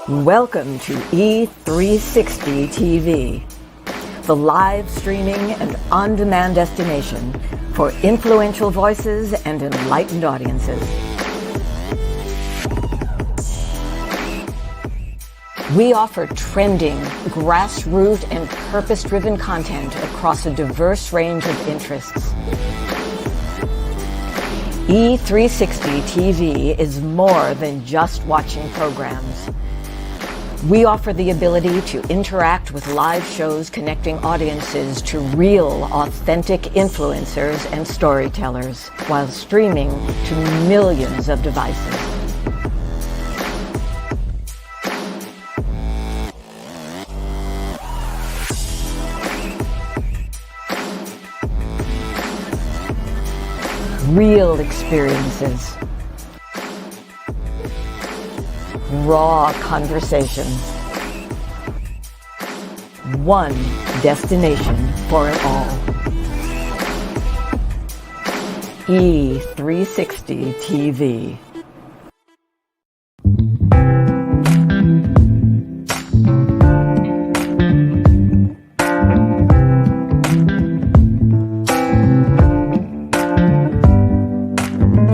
Welcome to E360 TV, the live streaming and on-demand destination for influential voices and enlightened audiences. We offer trending, grassroots, and purpose-driven content across a diverse range of interests. E360 TV is more than just watching programs. We offer the ability to interact with live shows connecting audiences to real, authentic influencers and storytellers while streaming to millions of devices. Real experiences. Raw conversation. One destination for it all. E360 TV.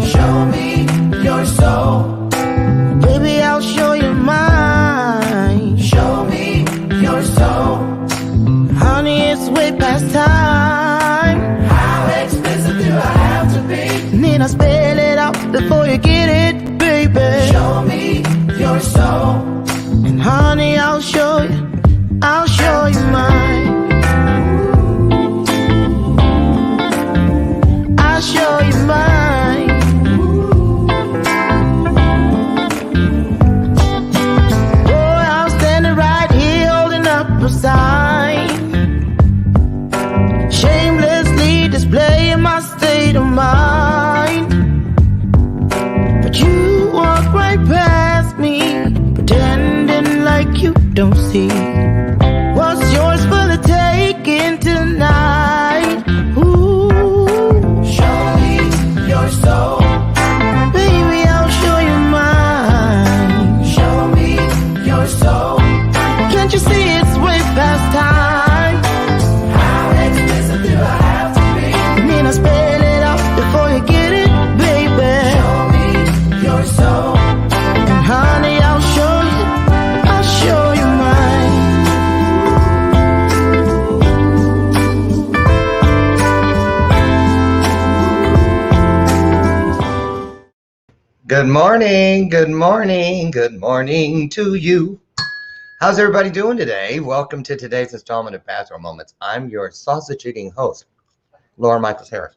Show me your soul. Baby, I'll show you mine. Show me your soul. Honey, it's way past time. How expensive do I have to be? Need I spell it out before you get it, baby? Show me your soul. And honey, I'll show you mine. I'll show you mine. Shamelessly displaying my state of mind, but you walk right past me, pretending like you don't see what's yours for the taking tonight. Ooh, show me your soul. Baby, I'll show you mine. Show me your soul. Can't you see it's way past time? How expensive do I have to be? Need I spell it out before you get it, baby? Show me your soul. And honey, I'll show you mine. Good morning, good morning, good morning to you. How's everybody doing today? Welcome to today's installment of Bathrobe Moments. I'm your sausage-eating host, Laura Michaels Harris.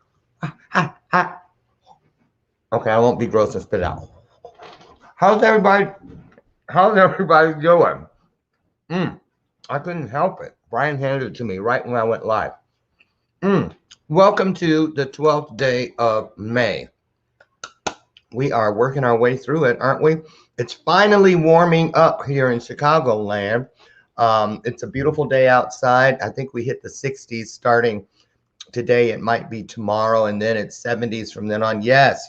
Okay, I won't be gross and spit out. How's everybody doing? I couldn't help it. Brian handed it to me right when I went live. Welcome to the 12th day of May. We are working our way through it, aren't we? It's finally warming up here in Chicagoland. It's a beautiful day outside. I think we hit the 60s starting today. It might be tomorrow, and then it's 70s from then on. Yes.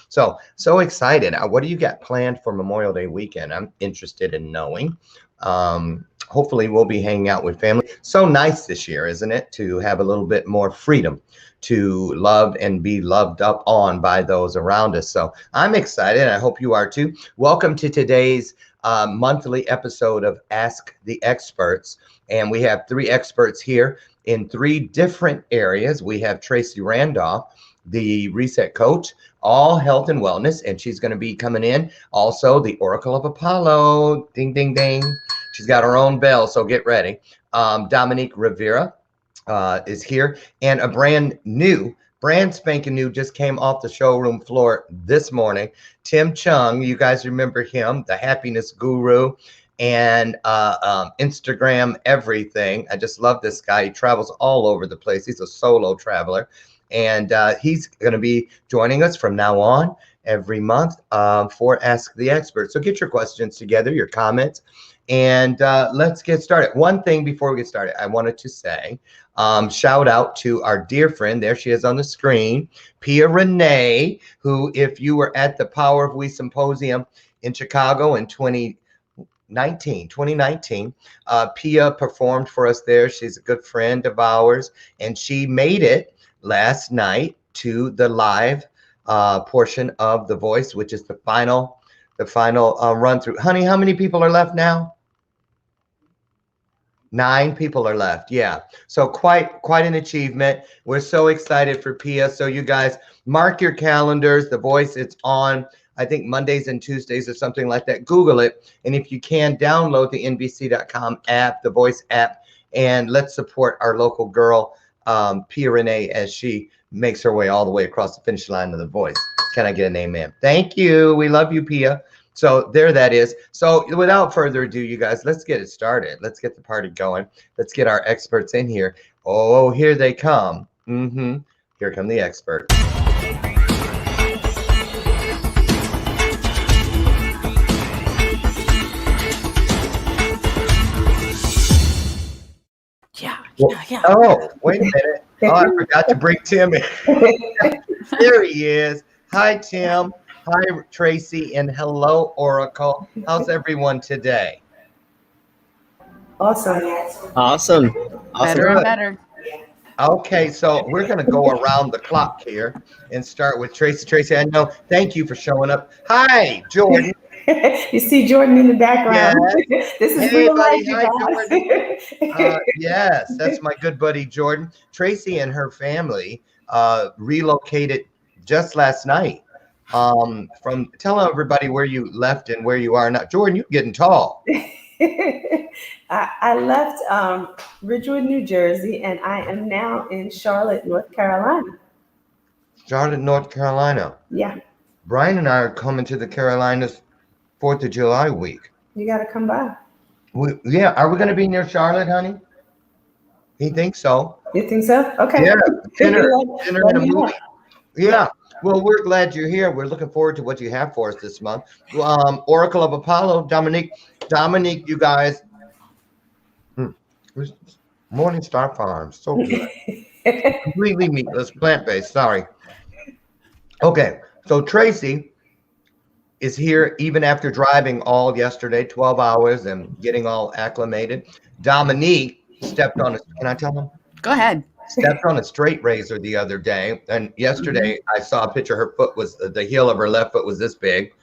So excited. What do you got planned for Memorial Day weekend? I'm interested in knowing. Hopefully we'll be hanging out with family. So nice this year, isn't it, to have a little bit more freedom to love and be loved up on by those around us. So I'm excited. I hope you are too. Welcome to today's monthly episode of Ask the Experts. And we have three experts here in three different areas. We have Tracy Randolph, the Reset Coach, all health and wellness, and she's going to be coming in. Also, the Oracle of Apollo, ding, ding, ding. She's got her own bell, so get ready. Dominique Rivera is here, and a brand spanking new, just came off the showroom floor this morning. Tim Chung, you guys remember him, the happiness guru and Instagram everything. I just love this guy. He travels all over the place. He's a solo traveler, and he's going to be joining us from now on every month for Ask the Expert. So get your questions together, your comments, and let's get started. One thing before we get started, I wanted to say, shout out to our dear friend, there she is on the screen, Pia Renee, who, if you were at the Power of We Symposium in Chicago in 2019. Pia performed for us there. She's a good friend of ours, and she made it last night to the live portion of The Voice, which is the final run through. Honey, how many people are left now? 9 people are left. Yeah. So quite an achievement. We're so excited for Pia. So you guys mark your calendars. The Voice, it's on, I think, Mondays and Tuesdays or something like that. Google it. And if you can, download the NBC.com app, the Voice app, and let's support our local girl, Pia Renee, as she makes her way all the way across the finish line of The Voice. Can I get an amen? Thank you. We love you, Pia. So there that is. So without further ado, you guys, let's get it started. Let's get the party going. Let's get our experts in here. Oh, here they come. Here come the experts. Yeah. Oh, wait a minute. Oh, I forgot to bring Tim in. There he is. Hi, Tim. Hi, Tracy, and hello, Oracle. How's everyone today? Awesome. Better and better. Okay, so we're going to go around the clock here and start with Tracy. Tracy, I know. Thank you for showing up. Hi, Jordan. You see Jordan in the background. Yes. This is Hey, real buddy. life, you Hi, guys. Yes, that's my good buddy, Jordan. Tracy and her family relocated just last night. Tell everybody where you left and where you are now. Jordan, you're getting tall. I left Ridgewood, New Jersey, and I am now in Charlotte, North Carolina. Charlotte, North Carolina. Yeah. Brian and I are coming to the Carolinas 4th of July week. You got to come by. Yeah, are we going to be near Charlotte, honey? He thinks so. You think so? Okay. Yeah, dinner and a movie. Yeah. Well, we're glad you're here. We're looking forward to what you have for us this month. Oracle of Apollo, Dominique, you guys. Morning Star Farms, so good. Completely meatless, plant-based. Sorry. Okay, so Tracy is here even after driving all yesterday, 12 hours, and getting all acclimated. Dominique stepped on can I tell him? Go ahead. Stepped on a straight razor the other day, and yesterday I saw a picture. Her foot was the heel of her left foot was this big,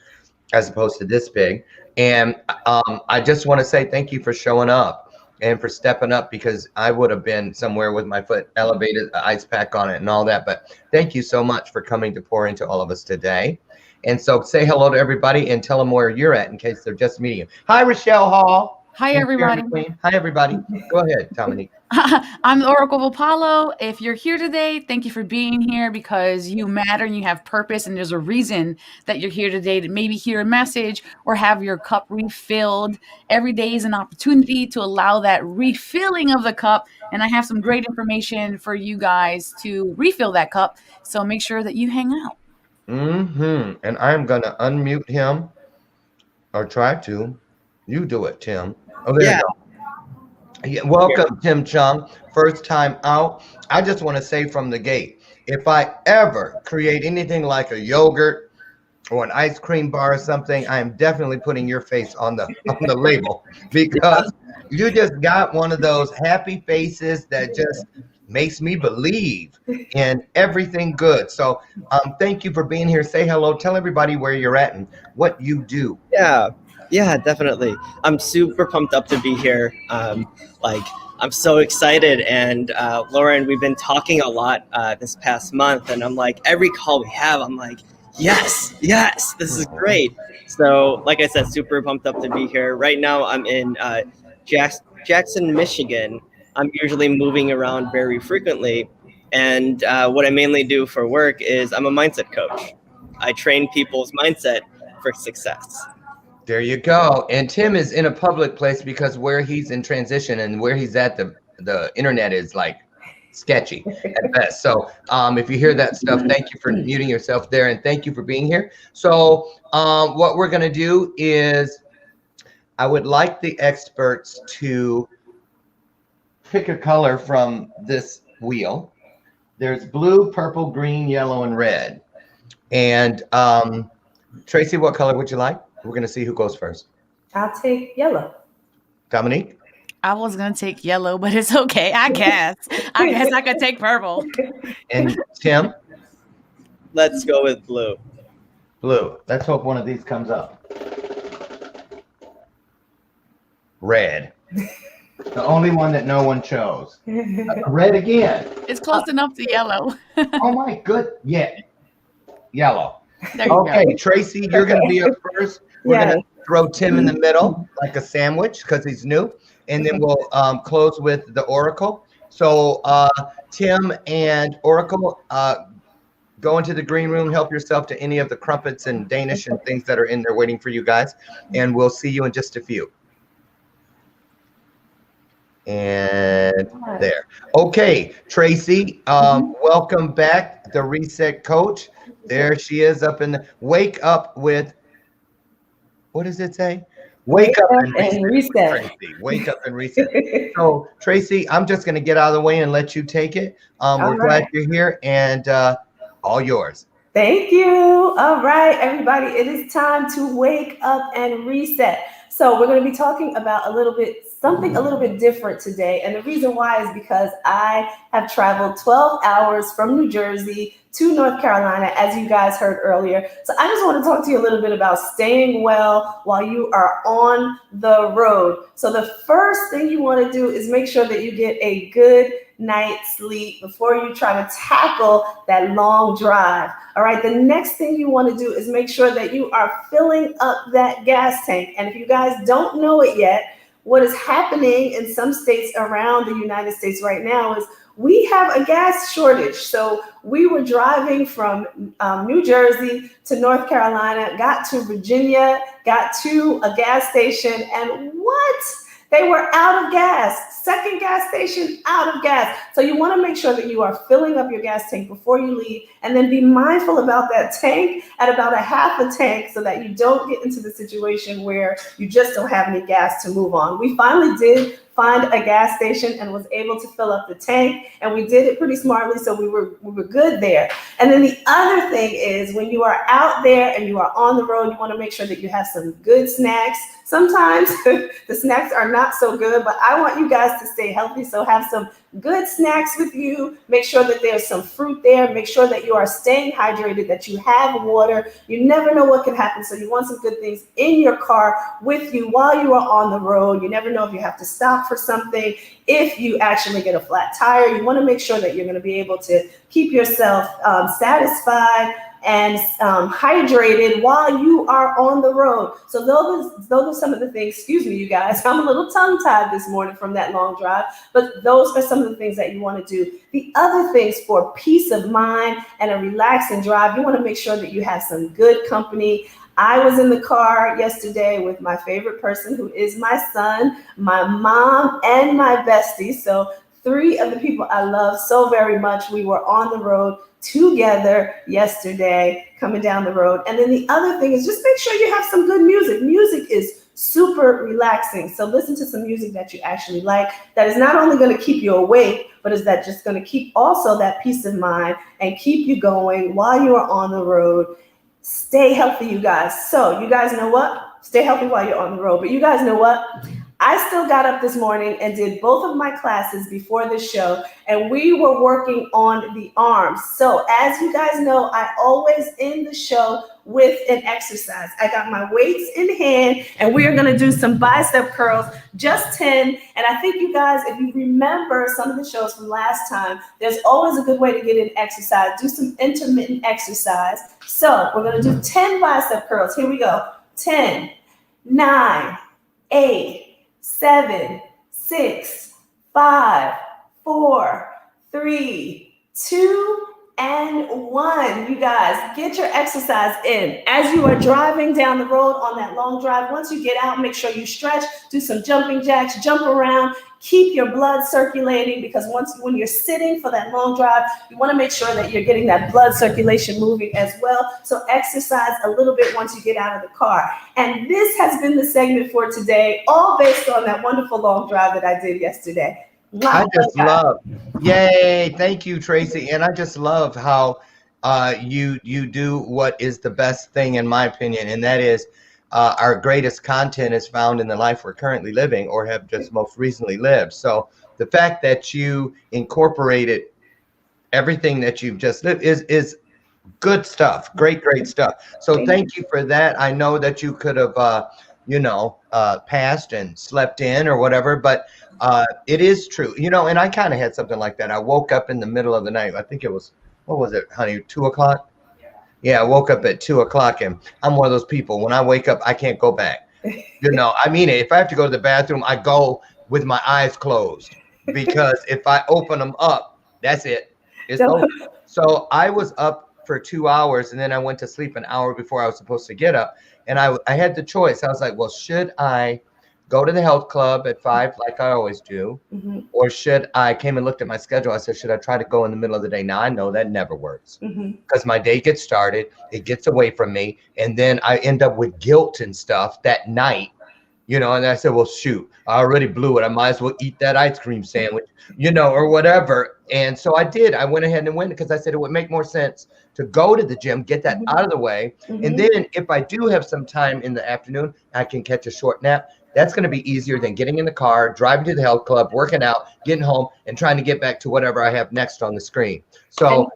as opposed to this big. And I just want to say thank you for showing up and for stepping up, because I would have been somewhere with my foot elevated, ice pack on it, and all that. But thank you so much for coming to pour into all of us today. And so say hello to everybody and tell them where you're at in case they're just meeting you. Hi, Rochelle Hall. Hi, everybody. Hi, everybody. Go ahead, Dominique. I'm the Oracle of Apollo. If you're here today, thank you for being here, because you matter and you have purpose, and there's a reason that you're here today, to maybe hear a message or have your cup refilled. Every day is an opportunity to allow that refilling of the cup, and I have some great information for you guys to refill that cup, so make sure that you hang out. And I'm going to unmute him, or try to. You do it, Tim. Oh, there you go. Yeah, welcome, Tim Chung. First time out. I just want to say from the gate, if I ever create anything like a yogurt or an ice cream bar or something, I am definitely putting your face on the label, because you just got one of those happy faces that just makes me believe in everything good. So thank you for being here. Say hello. Tell everybody where you're at and what you do. Yeah, definitely. I'm super pumped up to be here. I'm so excited. And Lauren, we've been talking a lot this past month, and I'm like, every call we have, I'm like, yes, this is great. So like I said, super pumped up to be here. Right now I'm in Jackson, Michigan. I'm usually moving around very frequently. And what I mainly do for work is I'm a mindset coach. I train people's mindset for success. There you go. And Tim is in a public place, because where he's in transition and where he's at, the internet is like sketchy at best. So if you hear that stuff, thank you for muting yourself there, and thank you for being here. So what we're going to do is I would like the experts to pick a color from this wheel. There's blue, purple, green, yellow, and red. And Tracy, what color would you like? We're going to see who goes first. I'll take yellow. Dominique? I was gonna take yellow, but it's okay. I guess I could take purple. And Tim? Let's go with blue. Blue. Let's hope one of these comes up. Red. The only one that no one chose. Red again. It's close enough to yellow. Oh my good. Yeah. Yellow. There you Okay, go. Tracy, you're going to be up first. We're going to throw Tim in the middle like a sandwich because he's new. And then we'll close with the Oracle. So Tim and Oracle, go into the green room, help yourself to any of the crumpets and Danish and things that are in there waiting for you guys. And we'll see you in just a few. And there. Okay, Tracy, welcome back, the reset coach. There she is up in the wake up with, what does it say? Wake up and reset. Tracy. Wake up and reset. So Tracy, I'm just going to get out of the way and let you take it. We're glad you're here and all yours. Thank you. All right, everybody, it is time to wake up and reset. So we're going to be talking about something a little bit different today. And the reason why is because I have traveled 12 hours from New Jersey to North Carolina, as you guys heard earlier. So I just want to talk to you a little bit about staying well while you are on the road. So the first thing you want to do is make sure that you get a good night's sleep before you try to tackle that long drive. All right. The next thing you want to do is make sure that you are filling up that gas tank. And if you guys don't know it yet, what is happening in some states around the United States right now is we have a gas shortage. So we were driving from New Jersey to North Carolina, got to Virginia, got to a gas station, and what? They were out of gas. Second gas station, out of gas. So you want to make sure that you are filling up your gas tank before you leave, and then be mindful about that tank at about a half a tank so that you don't get into the situation where you just don't have any gas to move on. We finally did find a gas station and was able to fill up the tank, and we did it pretty smartly, so we were good there. And then the other thing is when you are out there and you are on the road, you want to make sure that you have some good snacks. Sometimes the snacks are not so good, but I want you guys to stay healthy, so have some good snacks with you. Make sure that there's some fruit there. Make sure that you are staying hydrated, that you have water. You never know what can happen, so you want some good things in your car with you while you are on the road. You never know if you have to stop for something. If you actually get a flat tire, you want to make sure that you're going to be able to keep yourself satisfied and hydrated while you are on the road. So those are some of the things, excuse me, you guys, I'm a little tongue-tied this morning from that long drive, but those are some of the things that you want to do. The other things for peace of mind and a relaxing drive, you want to make sure that you have some good company. I was in the car yesterday with my favorite person, who is my son, my mom, and my bestie. So 3 of the people I love so very much. We were on the road together yesterday, coming down the road. And then the other thing is just make sure you have some good music. Music is super relaxing. So listen to some music that you actually like, that is not only going to keep you awake, but is that just going to keep also that peace of mind and keep you going while you are on the road. Stay healthy, you guys. So you guys know what? Stay healthy while you're on the road. But you guys know what? I still got up this morning and did both of my classes before the show, and we were working on the arms. So as you guys know, I always end the show with an exercise. I got my weights in hand, and we are going to do some bicep curls, just 10. And I think you guys, if you remember some of the shows from last time, there's always a good way to get in exercise. Do some intermittent exercise. So we're going to do 10 bicep curls. Here we go. 10, 9, 8, 7, 6, 5, 4, 3, 2, and 1. You guys, get your exercise in. As you are driving down the road on that long drive, once you get out, make sure you stretch, do some jumping jacks, jump around, keep your blood circulating, because when you're sitting for that long drive, you want to make sure that you're getting that blood circulation moving as well. So exercise a little bit once you get out of the car. And this has been the segment for today, all based on that wonderful long drive that I did yesterday. I just love, yay, thank you, Tracy. And I just love how you do what is the best thing, in my opinion, and that is our greatest content is found in the life we're currently living or have just most recently lived. So the fact that you incorporated everything that you've just lived is good stuff. Great stuff. So thank you for that. I know that you could have passed and slept in or whatever, but it is true, and I kind of had something like that. I woke up in the middle of the night. I think it was, what was it, honey, 2:00? Yeah, I woke up at 2:00, and I'm one of those people, when I wake up, I can't go back. I mean, if I have to go to the bathroom, I go with my eyes closed, because if I open them up, that's it. It's over. So I was up for 2 hours, and then I went to sleep an hour before I was supposed to get up. And I had the choice. I was like, well, should I go to the health club at 5 like I always do? Or should I came and looked at my schedule? I said, should I try to go in the middle of the day? Now I know that never works, because my day gets started, it gets away from me, and then I end up with guilt and stuff that night. And I said, well, shoot, I already blew it. I might as well eat that ice cream sandwich, or whatever. And so I did. I went ahead and went, because I said it would make more sense to go to the gym, get that out of the way. And then if I do have some time in the afternoon, I can catch a short nap. That's going to be easier than getting in the car, driving to the health club, working out, getting home, and trying to get back to whatever I have next on the screen. So, and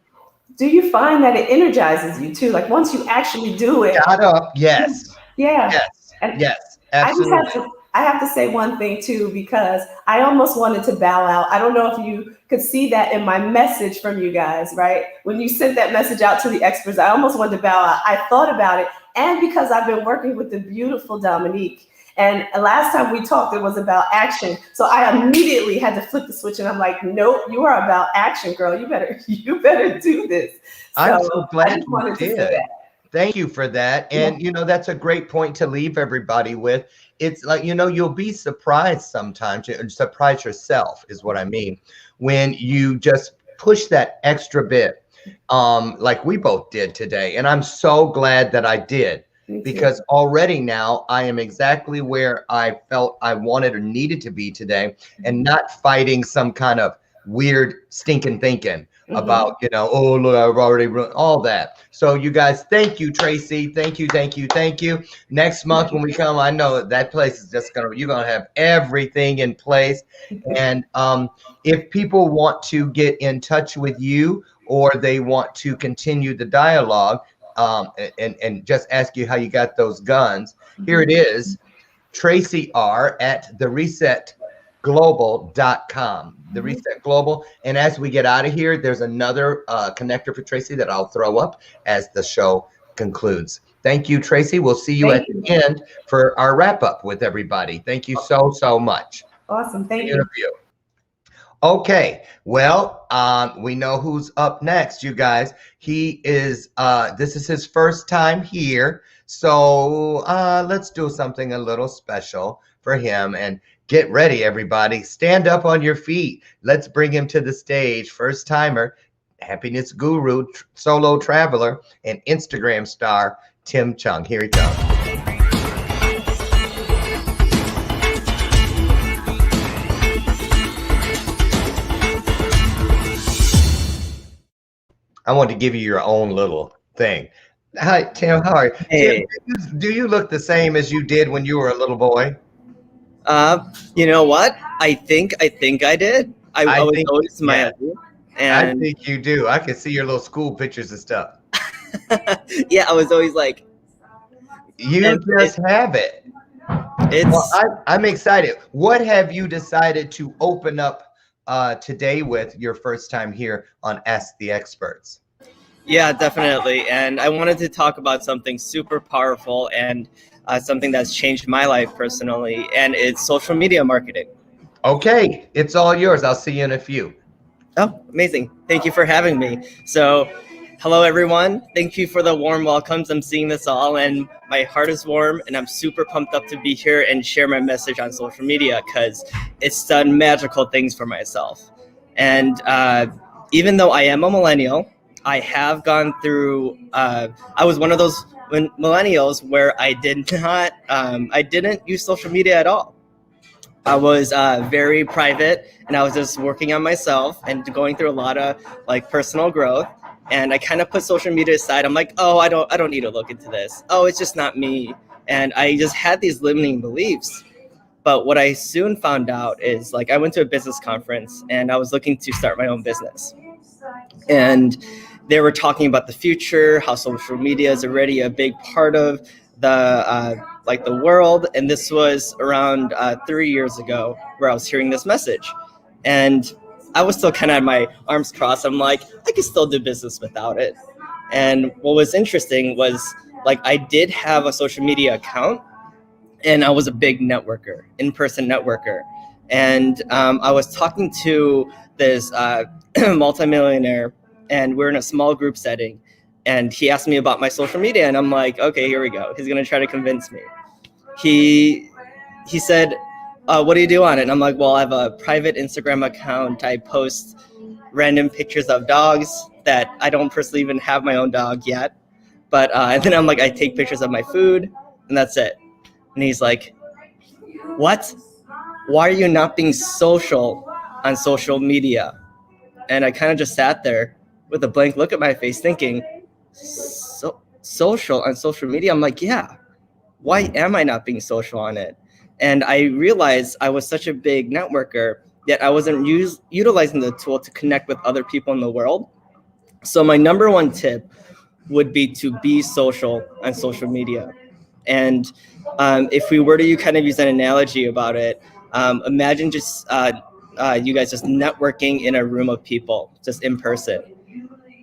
do you find that it energizes you too? Like once you actually do it. Got up, yes. Yeah. Yes. And yes. Absolutely. I have to say one thing too, because I almost wanted to bow out. I don't know if you could see that in my message from you guys, right? When you sent that message out to the experts, I almost wanted to bow out. I thought about it. And because I've been working with the beautiful Dominique, and last time we talked, it was about action. So I immediately had to flip the switch, and I'm like, nope, you are about action, girl. You better do this. So I'm so glad you did. Thank you for that. And, that's a great point to leave everybody with. It's like, you'll be surprised sometimes, surprise yourself is what I mean, when you just push that extra bit, like we both did today. And I'm so glad that I did, because already now I am exactly where I felt I wanted or needed to be today, and not fighting some kind of weird stinking thinking about, oh, look, I've already run all that. So you guys, thank you, Tracy. Thank you. Next month when we come, I know that place is just you're going to have everything in place. And if people want to get in touch with you, or they want to continue the dialogue, and just ask you how you got those guns, here it is, Tracy R at theresetglobal.com. The Reset Global. And as we get out of here, there's another connector for Tracy that I'll throw up as the show concludes. Thank you, Tracy. We'll see you at the end for our wrap up with everybody. Thank you so much. Awesome. Thank you. Okay, well, we know who's up next, you guys. He is, this is his first time here. So let's do something a little special for him. And get ready, everybody. Stand up on your feet. Let's bring him to the stage. First timer, happiness guru, solo traveler, and Instagram star, Tim Chung. Here he comes. I want to give you your own little thing. Hi, Tim. How are you? Hey. Tim, do you look the same as you did when you were a little boy? You know what? I think I did. I was always smiling. And I think you do. I can see your little school pictures and stuff. Yeah, I was always like, you just have it. I'm excited. What have you decided to open up today with your first time here on Ask the Experts? Yeah, definitely. And I wanted to talk about something super powerful and something that's changed my life personally, and it's social media marketing. Okay, it's all yours. I'll see you in a few. Oh, amazing. Thank you for having me. So, hello, everyone. Thank you for the warm welcomes. I'm seeing this all, and my heart is warm, and I'm super pumped up to be here and share my message on social media, because it's done magical things for myself. And even though I am a millennial, I have gone through, I was one of those millennials where I didn't use social media at all. I was very private, and I was just working on myself and going through a lot of personal growth. And I kind of put social media aside. I'm like, oh, I don't need to look into this. Oh, it's just not me. And I just had these limiting beliefs. But what I soon found out is, like, I went to a business conference and I was looking to start my own business. And they were talking about the future, how social media is already a big part of the world. And this was around 3 years ago where I was hearing this message. And I was still kind of had my arms crossed. I'm like, I could still do business without it. And what was interesting was, like, I did have a social media account, and I was a big networker, in-person networker. And I was talking to this multimillionaire, and we're in a small group setting. And he asked me about my social media, and I'm like, okay, here we go. He's gonna try to convince me. He said, what do you do on it? And I'm like, well, I have a private Instagram account. I post random pictures of dogs that I don't personally even have my own dog yet. But and then I'm like, I take pictures of my food, and that's it. And he's like, what? Why are you not being social on social media? And I kind of just sat there with a blank look at my face thinking, social on social media? I'm like, yeah, why am I not being social on it? And I realized I was such a big networker, yet I wasn't utilizing the tool to connect with other people in the world. So my number one tip would be to be social on social media. And if we were to kind of use an analogy about it, imagine just you guys just networking in a room of people, just in person.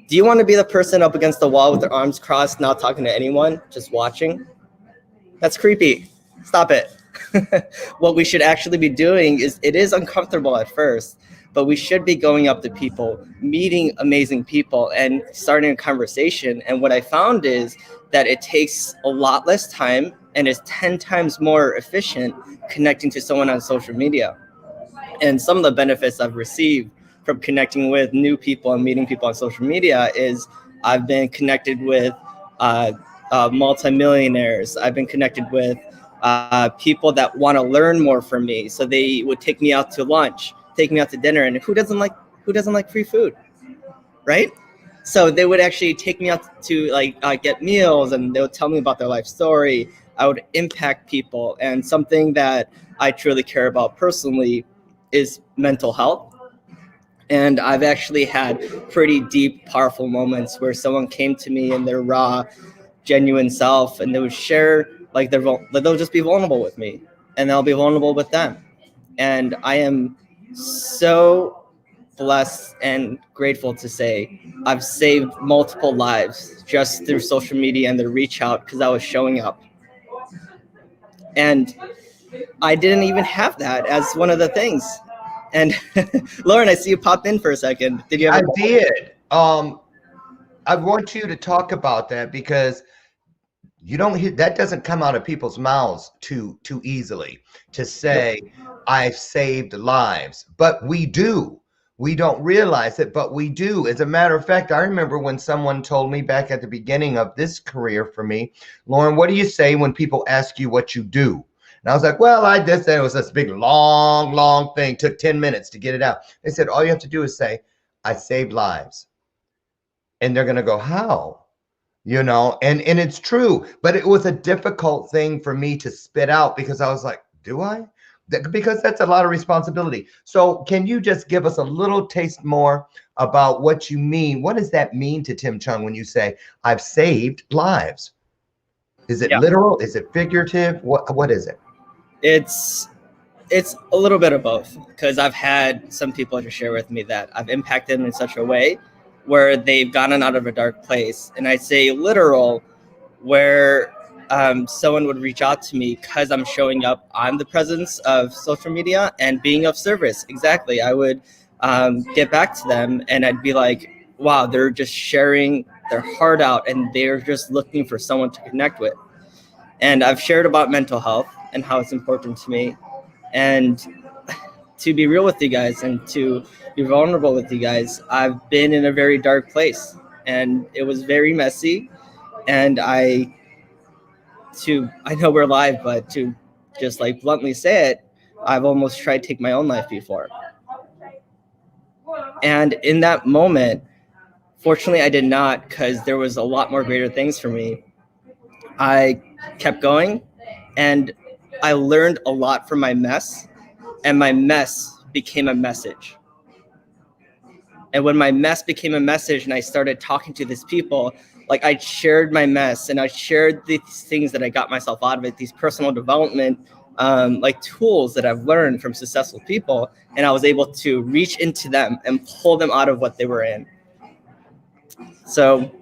Do you want to be the person up against the wall with their arms crossed, not talking to anyone, just watching? That's creepy. Stop it. What we should actually be doing is, it is uncomfortable at first, but we should be going up to people, meeting amazing people, and starting a conversation. And what I found is that it takes a lot less time and is 10 times more efficient connecting to someone on social media. And some of the benefits I've received from connecting with new people and meeting people on social media is I've been connected with multimillionaires. I've been connected with people that want to learn more from me. So they would take me out to lunch, take me out to dinner, and who doesn't like free food, right? So they would actually take me out to get meals, and they would tell me about their life story. I would impact people, and something that I truly care about personally is mental health. And I've actually had pretty deep, powerful moments where someone came to me in their raw, genuine self, and they would share, they'll just be vulnerable with me, and I'll be vulnerable with them. And I am so blessed and grateful to say I've saved multiple lives just through social media and the reach out, because I was showing up. And I didn't even have that as one of the things. And Lauren, I see you pop in for a second. Did you have? I did. I want you to talk about that, because you don't hear that, doesn't come out of people's mouths too easily, to say I've saved lives, but we do. We don't realize it, but we do. As a matter of fact, I remember when someone told me back at the beginning of this career for me, Lauren, what do you say when people ask you what you do? And I was like, well, I did say it was this big, long thing. Took 10 minutes to get it out. They said, all you have to do is say, I saved lives. And they're going to go, how? And it's true. But it was a difficult thing for me to spit out, because I was like, do I? Because that's a lot of responsibility. So can you just give us a little taste more about what you mean? What does that mean to Tim Chung when you say, I've saved lives? Is it literal? Is it figurative? What is it? It's a little bit of both, because I've had some people to share with me that I've impacted them in such a way where they've gotten out of a dark place. And I'd say literal, where someone would reach out to me because I'm showing up on the presence of social media and being of service. Exactly. I would get back to them, and I'd be like, wow, they're just sharing their heart out, and they're just looking for someone to connect with. And I've shared about mental health and how it's important to me. And to be real with you guys and to be vulnerable with you guys, I've been in a very dark place, and it was very messy. And I know we're live, but to just bluntly say it, I've almost tried to take my own life before. And in that moment, fortunately, I did not, because there was a lot more greater things for me. I kept going, And I learned a lot from my mess, and my mess became a message. And when my mess became a message and I started talking to these people, like I shared my mess and I shared these things that I got myself out of it, these personal development like tools that I've learned from successful people. And I was able to reach into them and pull them out of what they were in. So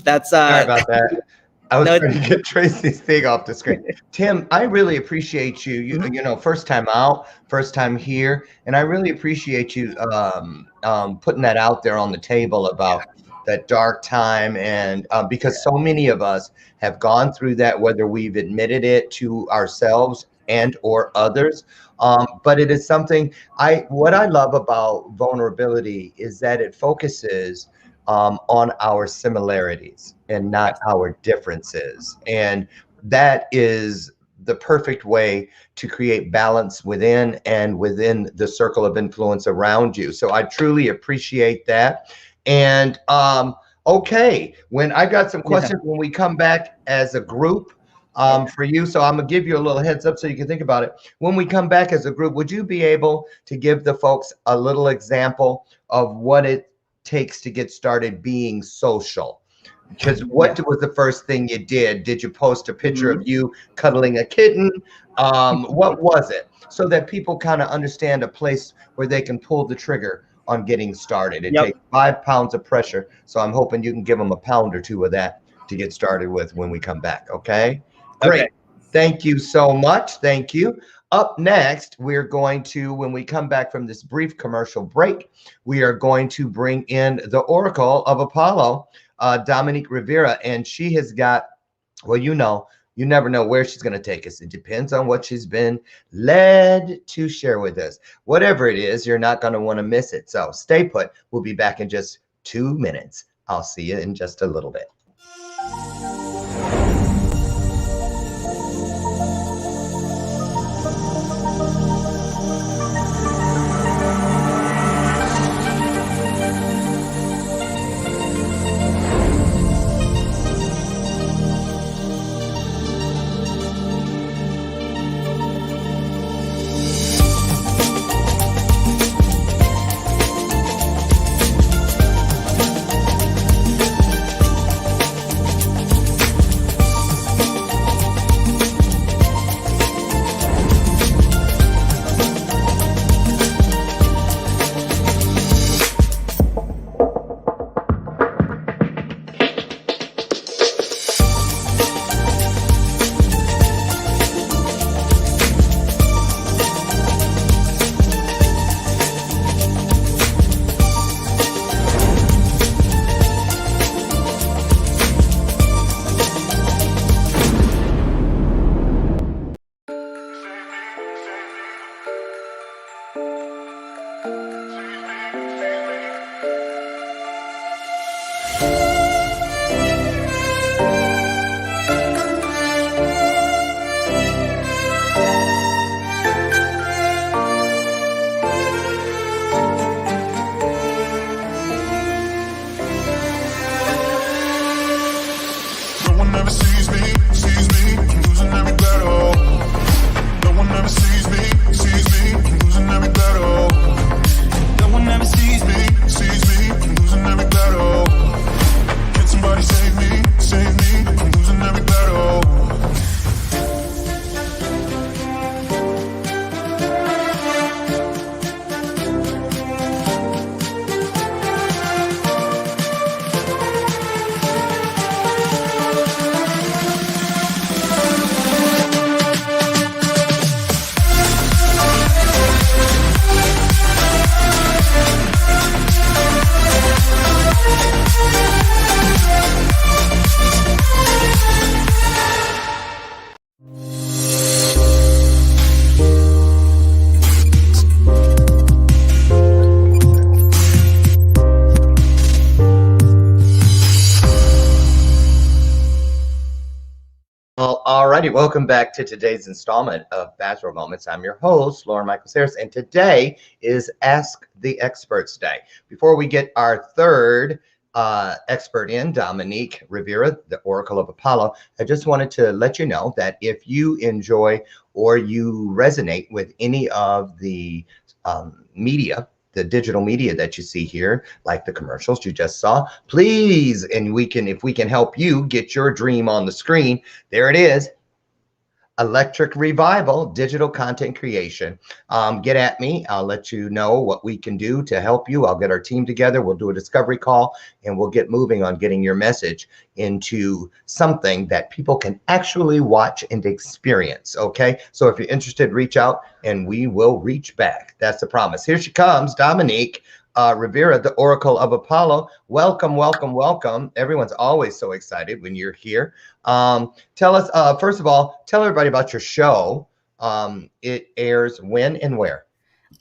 that's Sorry about that. I was No, trying to get Tracy's thing off the screen. Tim, I really appreciate you. You know, first time out, first time here, and I really appreciate you putting that out there on the table about that dark time, and because so many of us have gone through that, whether we've admitted it to ourselves and or others. But it is something what I love about vulnerability is that it focuses on our similarities and not our differences. And that is the perfect way to create balance within and within the circle of influence around you. So I truly appreciate that. And okay, when I got some questions when we come back as a group for you. So I'm gonna give you a little heads up so you can think about it. When we come back as a group, would you be able to give the folks a little example of what it takes to get started being social? Because what was the first thing you did? Did you post a picture of you cuddling a kitten? What was it? So that people kind of understand a place where they can pull the trigger on getting started. It takes 5 pounds of pressure. So I'm hoping you can give them a pound or two of that to get started with when we come back. Okay. Great. Okay. Thank you so much. Thank you. Up next, we're going to, when we come back from this brief commercial break, we are going to bring in the Oracle of Apollo, Dominique Rivera, and she has got, well, you never know where she's going to take us. It depends on what she's been led to share with us. Whatever it is, you're not going to want to miss it. So stay put. We'll be back in just 2 minutes. I'll see you in just a little bit. Well, all righty. Welcome back to today's installment of Bathrobe Moments. I'm your host, Lauren Michael Harris, and today is Ask the Experts Day. Before we get our third expert in, Dominique Rivera, the Oracle of Apollo. I just wanted to let you know that if you enjoy or you resonate with any of the media, the digital media that you see here, like the commercials you just saw, please, and if we can help you get your dream on the screen, there it is. Electric Revival, digital content creation. Get at me. I'll let you know what we can do to help you. I'll get our team together. We'll do a discovery call and we'll get moving on getting your message into something that people can actually watch and experience. Okay. So if you're interested, reach out and we will reach back. That's the promise. Here she comes, Dominique Rivera, the Oracle of Apollo. Welcome, welcome, welcome. Everyone's always so excited when you're here. Tell us, first of all, tell everybody about your show. It airs when and where?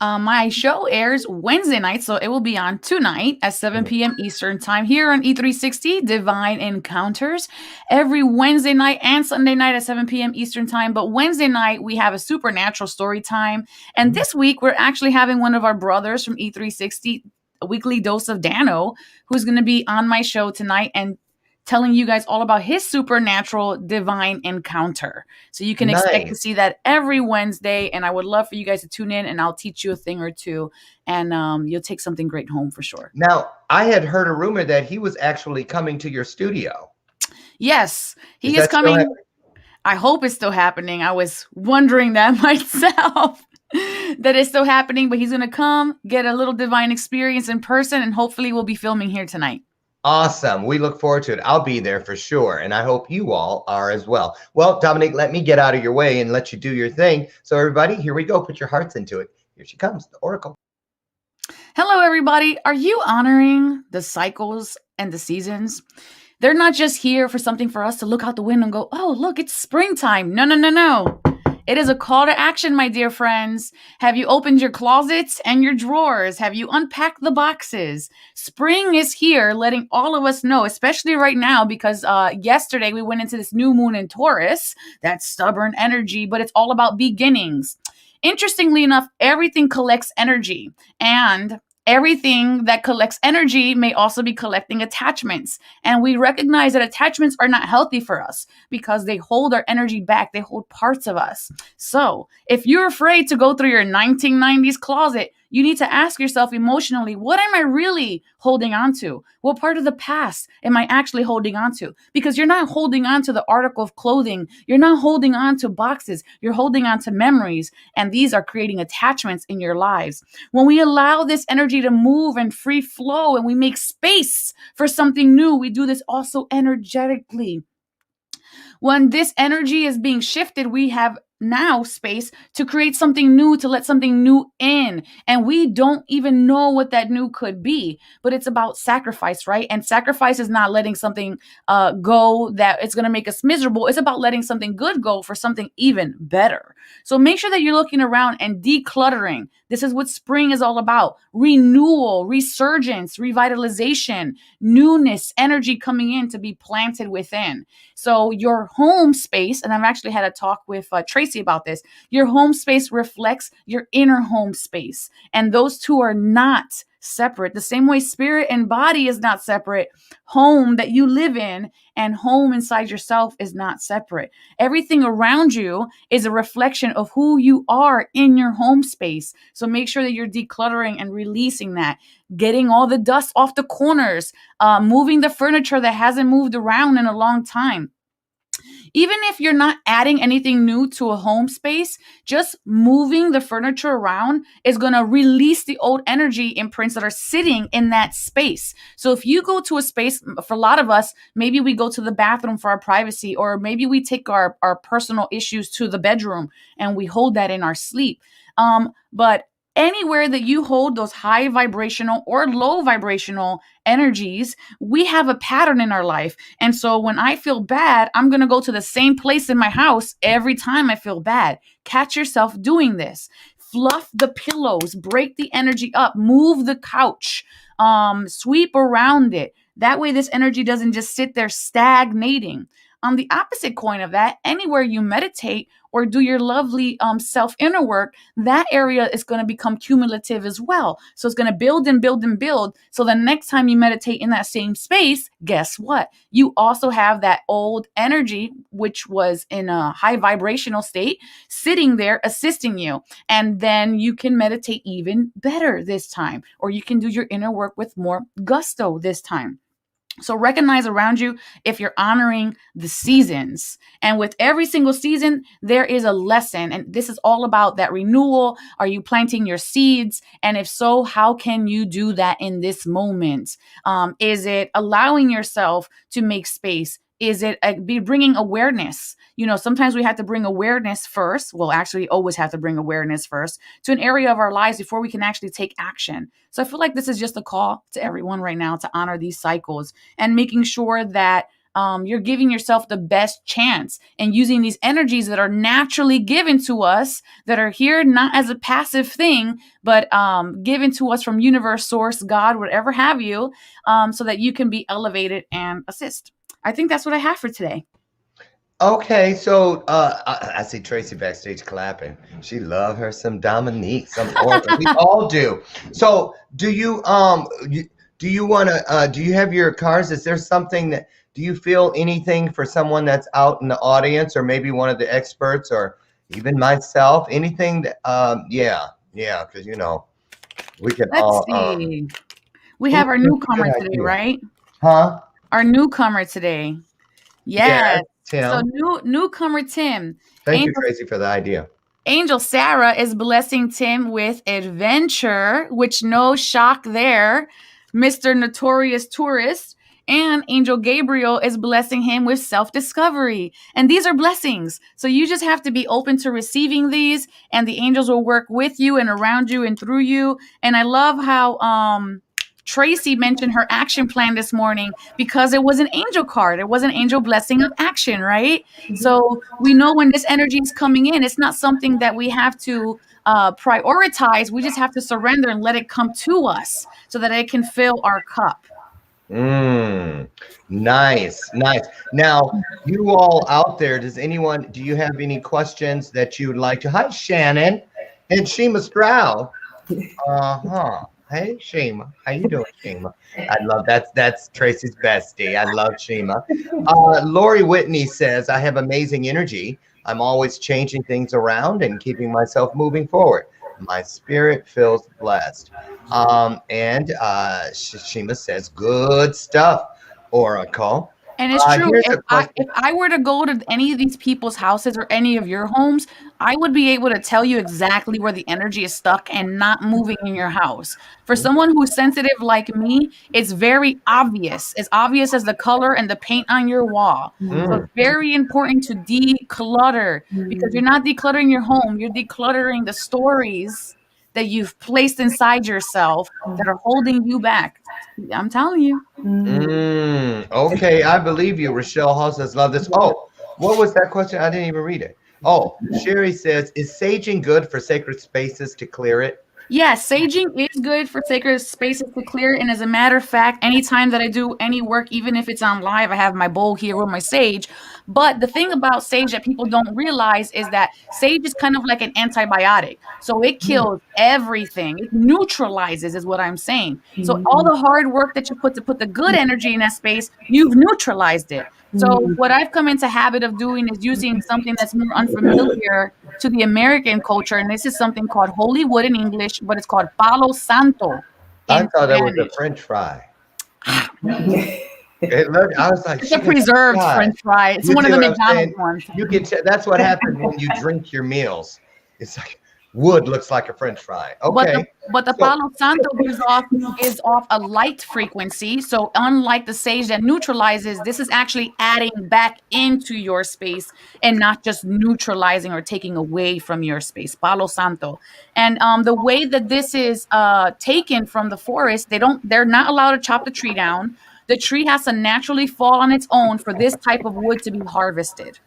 My show airs Wednesday night, so it will be on tonight at 7 p.m. Eastern Time here on E360 Divine Encounters. Every Wednesday night and Sunday night at 7 p.m. Eastern Time. But Wednesday night, we have a supernatural story time. And this week, we're actually having one of our brothers from E360, a weekly dose of Dano, who's going to be on my show tonight and telling you guys all about his supernatural divine encounter. So you can expect to see that every Wednesday. And I would love for you guys to tune in and I'll teach you a thing or two and you'll take something great home for sure. Now, I had heard a rumor that he was actually coming to your studio. Yes, he is coming. I hope it's still happening. I was wondering that myself. That is still happening, but he's going to come get a little divine experience in person and hopefully we'll be filming here tonight. Awesome. We look forward to it. I'll be there for sure. And I hope you all are as well. Well, Dominique, let me get out of your way and let you do your thing. So everybody, here we go. Put your hearts into it. Here she comes, the Oracle. Hello, everybody. Are you honoring the cycles and the seasons? They're not just here for something for us to look out the window and go, oh, look, it's springtime. No, no, no, no. It is a call to action, my dear friends. Have you opened your closets and your drawers? Have you unpacked the boxes? Spring is here, letting all of us know, especially right now, because yesterday we went into this new moon in Taurus, that stubborn energy, but it's all about beginnings. Interestingly enough, everything collects energy, and everything that collects energy may also be collecting attachments. And we recognize that attachments are not healthy for us because they hold our energy back. They hold parts of us. So if you're afraid to go through your 1990s closet, you need to ask yourself emotionally, what am I really holding on to? What part of the past am I actually holding on to? Because you're not holding on to the article of clothing. You're not holding on to boxes. You're holding on to memories. And these are creating attachments in your lives. When we allow this energy to move and free flow and we make space for something new, we do this also energetically. When this energy is being shifted, we have now space to create something new, to let something new in. And we don't even know what that new could be, but it's about sacrifice, right? And sacrifice is not letting something go that it's going to make us miserable. It's about letting something good go for something even better. So make sure that you're looking around and decluttering. This is what spring is all about. Renewal, resurgence, revitalization, newness, energy coming in to be planted within. So your home space, and I've actually had a talk with Tracy about this, your home space reflects your inner home space. And those two are not separate. The same way spirit and body is not separate, home that you live in and home inside yourself is not separate. Everything around you is a reflection of who you are in your home space. So make sure that you're decluttering and releasing that, getting all the dust off the corners, moving the furniture that hasn't moved around in a long time. Even if you're not adding anything new to a home space, just moving the furniture around is going to release the old energy imprints that are sitting in that space. So if you go to a space, for a lot of us, maybe we go to the bathroom for our privacy, or maybe we take our personal issues to the bedroom and we hold that in our sleep. But anywhere that you hold those high vibrational or low vibrational energies, we have a pattern in our life. And so when I feel bad, I'm going to go to the same place in my house every time I feel bad. Catch yourself doing this. Fluff the pillows, break the energy up, move the couch, sweep around it. That way this energy doesn't just sit there stagnating. On the opposite coin of that, anywhere you meditate or do your lovely self inner work, that area is going to become cumulative as well. So it's going to build and build and build. So the next time you meditate in that same space, guess what? You also have that old energy, which was in a high vibrational state, sitting there assisting you. And then you can meditate even better this time, or you can do your inner work with more gusto this time. So recognize around you if you're honoring the seasons. And with every single season, there is a lesson. And this is all about that renewal. Are you planting your seeds? And if so, how can you do that in this moment? Is it allowing yourself to make space? Is it be bringing awareness? Sometimes we have to bring awareness first. Well, actually, always have to bring awareness first to an area of our lives before we can actually take action. So I feel like this is just a call to everyone right now to honor these cycles and making sure that you're giving yourself the best chance and using these energies that are naturally given to us, that are here not as a passive thing, but given to us from universe, source, God, whatever have you, so that you can be elevated and assist. I think that's what I have for today. Okay, so I see Tracy backstage clapping. She love her some Dominique, some Oracle. We all do. So, do you want to? Do you have your cards? Is there something that? Do you feel anything for someone that's out in the audience, or maybe one of the experts, or even myself? Anything that? Yeah, because we can Let's all. see. We have our newcomer today, right? Huh? Our newcomer today. Yes. Tim. So newcomer Tim. Thank you, Tracy, for the idea. Angel Sarah is blessing Tim with adventure, which no shock there, Mr. Notorious Tourist. And Angel Gabriel is blessing him with self-discovery. And these are blessings. So you just have to be open to receiving these, and the angels will work with you and around you and through you. And I love how Tracy mentioned her action plan this morning because it was an angel card. It was an angel blessing of action, right? Mm-hmm. So we know when this energy is coming in, it's not something that we have to prioritize. We just have to surrender and let it come to us so that it can fill our cup. Nice. Now, you all out there, do you have any questions that you would like to? Hi, Shannon and Shima Stroud. Hey, Shima. How you doing, Shima? I love that's Tracy's bestie. I love Shima. Lori Whitney says, I have amazing energy. I'm always changing things around and keeping myself moving forward. My spirit feels blessed. And Shima says, good stuff, Oracle. And it's true. If I were to go to any of these people's houses or any of your homes, I would be able to tell you exactly where the energy is stuck and not moving in your house. For someone who's sensitive like me, it's very obvious. As obvious as the color and the paint on your wall. So it's very important to declutter, because you're not decluttering your home. You're decluttering the stories that you've placed inside yourself that are holding you back. I'm telling you. Okay, I believe you. Rochelle Hall says, love this. Oh, what was that question? I didn't even read it. Oh, Sherry says, is saging good for sacred spaces to clear it? Yes, saging is good for sacred spaces to clear. And as a matter of fact, anytime that I do any work, even if it's on live, I have my bowl here with my sage. But the thing about sage that people don't realize is that sage is kind of like an antibiotic. So it kills everything. It neutralizes is what I'm saying. So all the hard work that you put to put the good energy in that space, you've neutralized it. So what I've come into habit of doing is using something that's more unfamiliar to the American culture. And this is something called holy wood in English, but it's called palo santo. I thought that was a French fry. I was like, it's a preserved French fry. It's one of the McDonald's ones. You can that's what happens when you drink your meals. It's like wood looks like a French fry. Okay. But the Palo Santo gives off a light frequency. So unlike the sage that neutralizes, this is actually adding back into your space and not just neutralizing or taking away from your space. Palo Santo. And the way that this is taken from the forest, they're not allowed to chop the tree down. The tree has to naturally fall on its own for this type of wood to be harvested.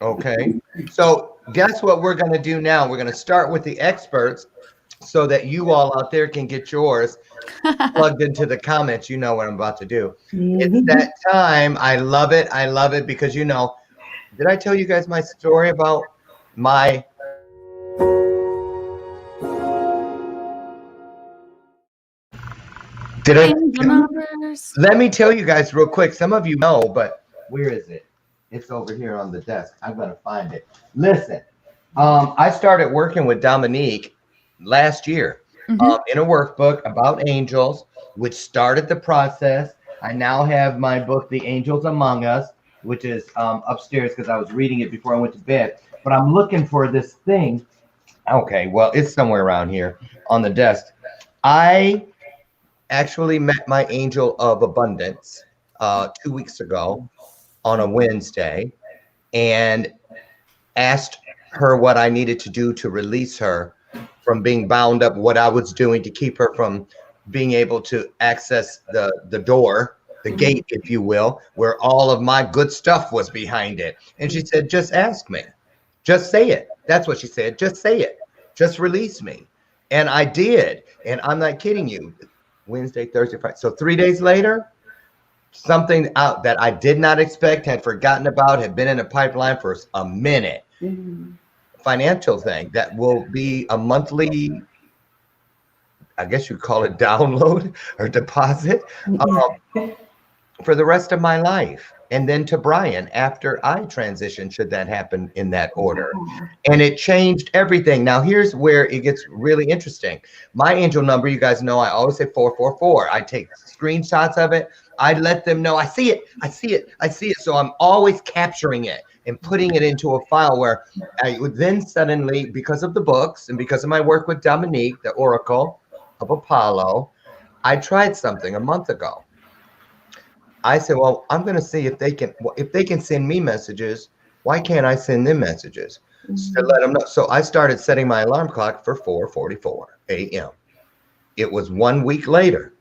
Okay. So guess what we're going to do now? We're going to start with the experts. so that you all out there can get yours plugged into the comments. You know what I'm about to do. It's that time. I love it. I love it because, did I tell you guys my story about my did I Angel numbers. let me tell you guys real quick. Some of you know, but where is it? It's over here on the desk. I'm gonna find it. Listen, I started working with Dominique last year in a workbook about angels, which started the process. I now have my book, The Angels Among Us, which is upstairs because I was reading it before I went to bed. But I'm looking for this thing. Okay, well, it's somewhere around here on the desk. I actually met my angel of abundance 2 weeks ago on a Wednesday and asked her what I needed to do to release her from being bound up, what I was doing to keep her from being able to access the door, the gate, if you will, where all of my good stuff was behind it. And she said, just ask me. Just say it. That's what she said. Just say it. Just release me. And I did. And I'm not kidding you. Wednesday, Thursday, Friday. So 3 days later, something out that I did not expect, had forgotten about, had been in a pipeline for a minute. Financial thing that will be a monthly, I guess you call it download or deposit for the rest of my life. And then to Brian after I transition, should that happen in that order. And it changed everything. Now, here's where it gets really interesting. My angel number, you guys know, I always say 444. I take screenshots of it. I let them know I see it. I see it. I see it. So I'm always capturing it and putting it into a file where I would then suddenly, because of the books and because of my work with Dominique, the Oracle of Apollo, I tried something a month ago. I said, well, I'm going to see if they can send me messages. Why can't I send them messages to let them know? So I started setting my alarm clock for 4:44 a.m. It was 1 week later.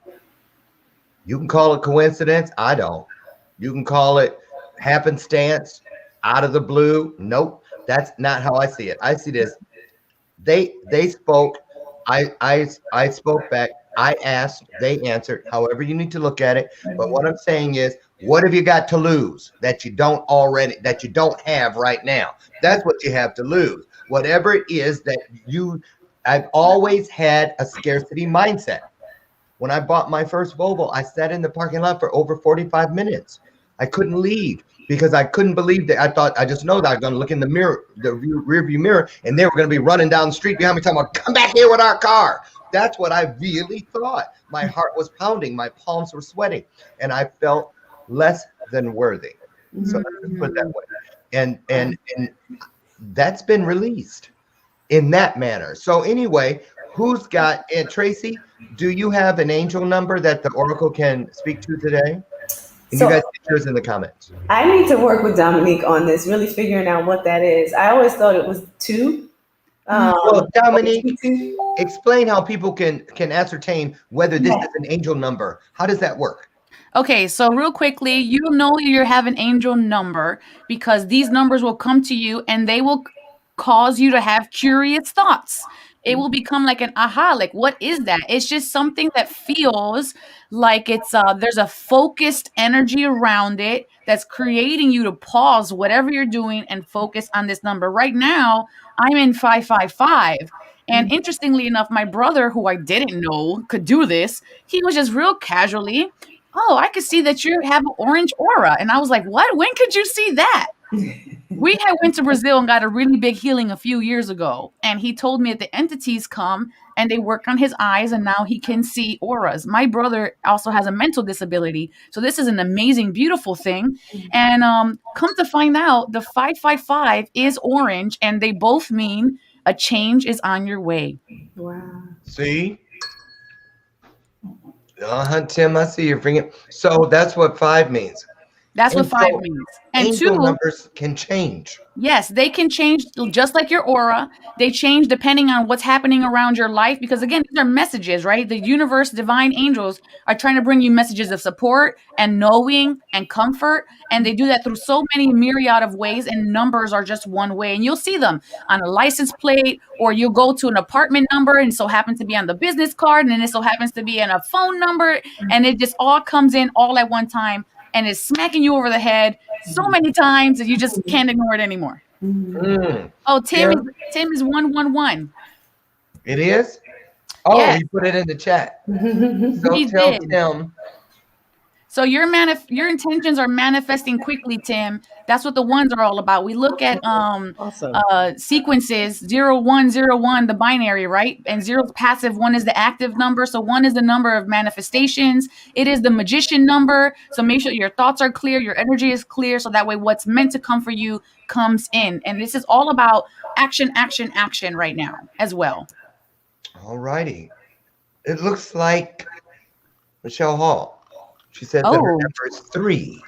You can call it coincidence. I don't. You can call it happenstance, out of the blue. Nope. That's not how I see it. I see this. They spoke. I spoke back. I asked, they answered, however you need to look at it. But what I'm saying is, what have you got to lose that you don't have right now? That's what you have to lose. Whatever it is that I've always had a scarcity mindset. When I bought my first Volvo, I sat in the parking lot for over 45 minutes. I couldn't leave because I couldn't believe that. I just know that I was going to look in the mirror, the rear view mirror, and they were going to be running down the street behind me talking about, come back here with our car. That's what I really thought. My heart was pounding. My palms were sweating. And I felt less than worthy. So let's put it that way. And that's been released in that manner. So anyway, who's got, and Tracy, do you have an angel number that the Oracle can speak to today? And So- you guys get yours in the comments. I need to work with Dominique on this, really figuring out what that is. I always thought it was 2. Well, Dominique, explain how people can ascertain whether this is an angel number. How does that work? Okay, so real quickly, you'll know you have an angel number because these numbers will come to you and they will cause you to have curious thoughts. It will become like an aha, like what is that? It's just something that feels like it's there's a focused energy around it that's creating you to pause whatever you're doing and focus on this number. Right now, I'm in 555. And interestingly enough, my brother, who I didn't know could do this, he was just real casually, oh, I could see that you have an orange aura. And I was like, what? When could you see that? We had went to Brazil and got a really big healing a few years ago. And he told me that the entities come and they work on his eyes and now he can see auras. My brother also has a mental disability. So this is an amazing, beautiful thing. And come to find out, the 555 is orange and they both mean a change is on your way. Wow. See? Tim, I see you're bringing. So that's what 5 means. That's what And 5 so means. And angel 2, numbers can change. yes, they can change just like your aura. They change depending on what's happening around your life because, again, these are messages, right? The universe, divine angels are trying to bring you messages of support and knowing and comfort. And they do that through so many myriad of ways. And numbers are just one way. And you'll see them on a license plate, or you'll go to an apartment number and so happens to be on the business card. And then it so happens to be in a phone number. And it just all comes in all at one time and is smacking you over the head so many times that you just can't ignore it anymore. Mm. Oh, Tim, Tim is 111. it is? Oh, Yes, he put it in the chat. So he tell did. Tim. So your intentions are manifesting quickly, Tim. That's what the ones are all about. We look at Awesome. sequences 0101, the binary, right? And zero is passive, one is the active number. So one is the number of manifestations. It is the magician number. So make sure your thoughts are clear, your energy is clear, so that way what's meant to come for you comes in. And this is all about action, action, action right now as well. All righty. It looks like Michelle Hall. She said that her Oh. number is 3.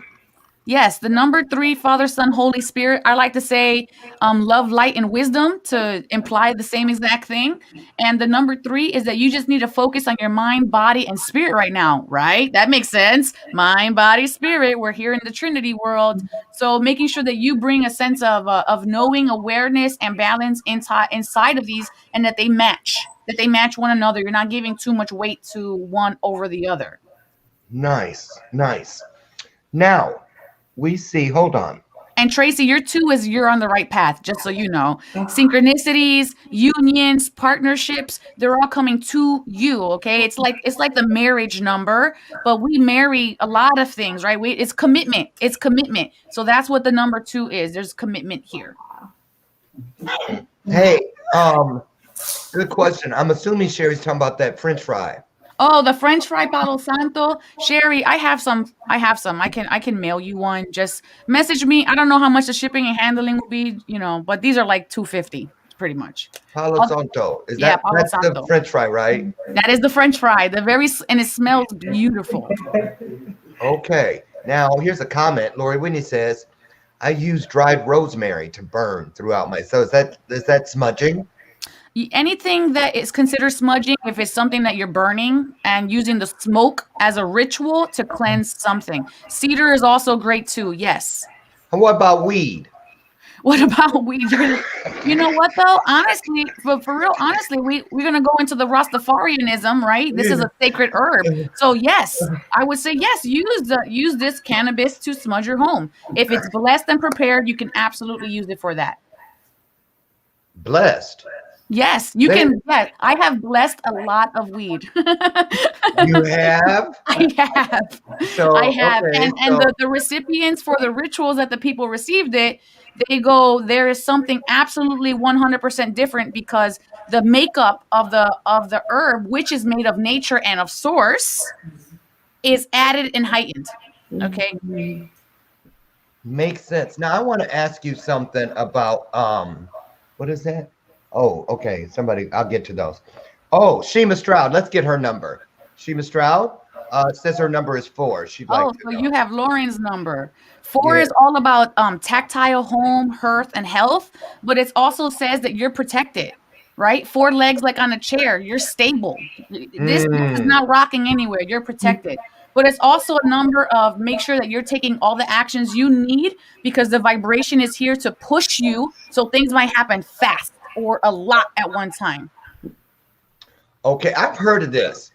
Yes, the number 3, Father, Son, Holy Spirit. I like to say love, light, and wisdom to imply the same exact thing. And the number 3 is that you just need to focus on your mind, body, and spirit right now, right? That makes sense. Mind, body, spirit. We're here in the Trinity world. So making sure that you bring a sense of knowing, awareness, and balance inside of these, and that they match one another. You're not giving too much weight to one over the other. Nice, nice. Now, we see, hold on. And Tracy, your 2 is you're on the right path, just so you know. Synchronicities, unions, partnerships, they're all coming to you, okay? It's like the marriage number, but we marry a lot of things, right? It's commitment. It's commitment. So that's what the number 2 is. There's commitment here. Hey, good question. I'm assuming Sherry's talking about that French fry. Oh, the French fry Palo Santo. Sherry, I have some. I can mail you one. Just message me. I don't know how much the shipping and handling will be, but these are like $250 pretty much. Palo Santo. Palo That's Santo. the French fry, right? That is the French fry. And it smells beautiful. Okay. Now, here's a comment. Lori Whitney says, I use dried rosemary to burn throughout my. So is that smudging? Anything that is considered smudging, if it's something that you're burning and using the smoke as a ritual to cleanse something. Cedar is also great too. Yes. And what about weed? What about weed? You know what though? Honestly, for real, honestly, we're gonna go into the Rastafarianism, right? This is a sacred herb. So yes, I would say yes. Use this cannabis to smudge your home. If it's blessed and prepared, you can absolutely use it for that. Blessed. Yes, you can. Yes, I have blessed a lot of weed. You have? I have. So, I have. okay, And the recipients for the rituals that the people received it, they go, there is something absolutely 100% different because the makeup of the herb, which is made of nature and of source, is added and heightened. Okay. Makes sense. Now I want to ask you something about what is that? Oh, okay. I'll get to those. Oh, Shima Stroud. Let's get her number. Shima Stroud says her number is 4. She'd like to know. You have Lauren's number. 4 is all about tactile home, hearth, and health, but it also says that you're protected, right? 4 legs like on a chair. You're stable. This is not rocking anywhere. You're protected. But it's also a number of make sure that you're taking all the actions you need because the vibration is here to push you so things might happen fast or a lot at one time. Okay, I've heard of this.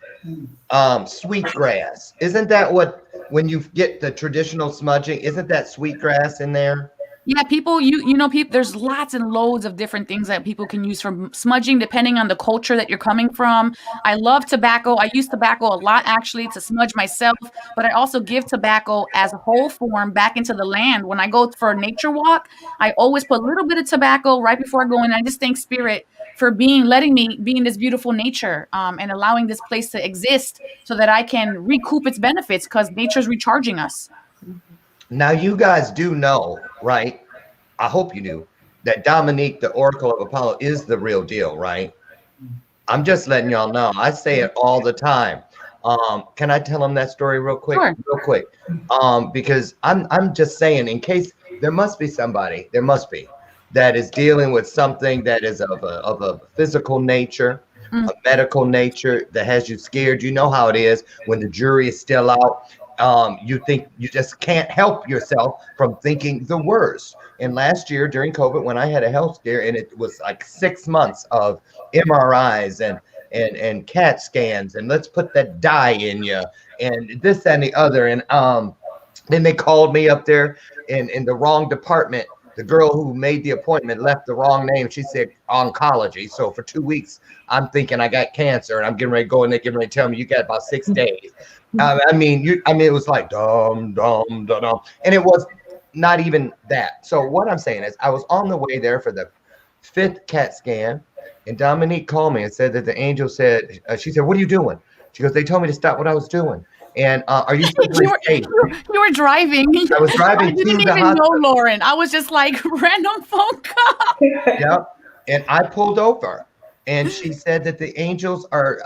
Sweetgrass. Isn't that when you get the traditional smudging, isn't that sweetgrass in there? Yeah, people, people, there's lots and loads of different things that people can use for smudging depending on the culture that you're coming from. I love tobacco. I use tobacco a lot actually to smudge myself, but I also give tobacco as a whole form back into the land. When I go for a nature walk, I always put a little bit of tobacco right before I go in. I just thank Spirit for letting me be in this beautiful nature and allowing this place to exist so that I can recoup its benefits because nature's recharging us. Now, you guys do know, right? I hope you do, that Dominique, the Oracle of Apollo, is the real deal, right? I'm just letting y'all know. I say it all the time. Can I tell him that story real quick? Sure. Real quick. Because I'm just saying, in case there must be somebody, there must be, that is dealing with something that is of a physical nature, a medical nature that has you scared. You know how it is when the jury is still out. You think you just can't help yourself from thinking the worst. And last year during COVID, when I had a health scare, and it was like 6 months of MRIs and CAT scans, and let's put that dye in you, and this and the other, and then they called me up there in the wrong department. The girl who made the appointment left the wrong name. She said oncology. So for 2 weeks, I'm thinking I got cancer, and I'm getting ready to go, and they're getting ready to tell me you got about 6 days. I mean, it was like dum dum dum dum, and it was not even that. So what I'm saying is, I was on the way there for the 5th CAT scan, and Dominique called me and said that the angel said, she said, "What are you doing?" She goes, "They told me to stop what I was doing." And are you physically safe? You were driving. I was driving I to didn't the even hospital. know Lauren. I was just like random phone call. Yep. And I pulled over, and she said that the angels are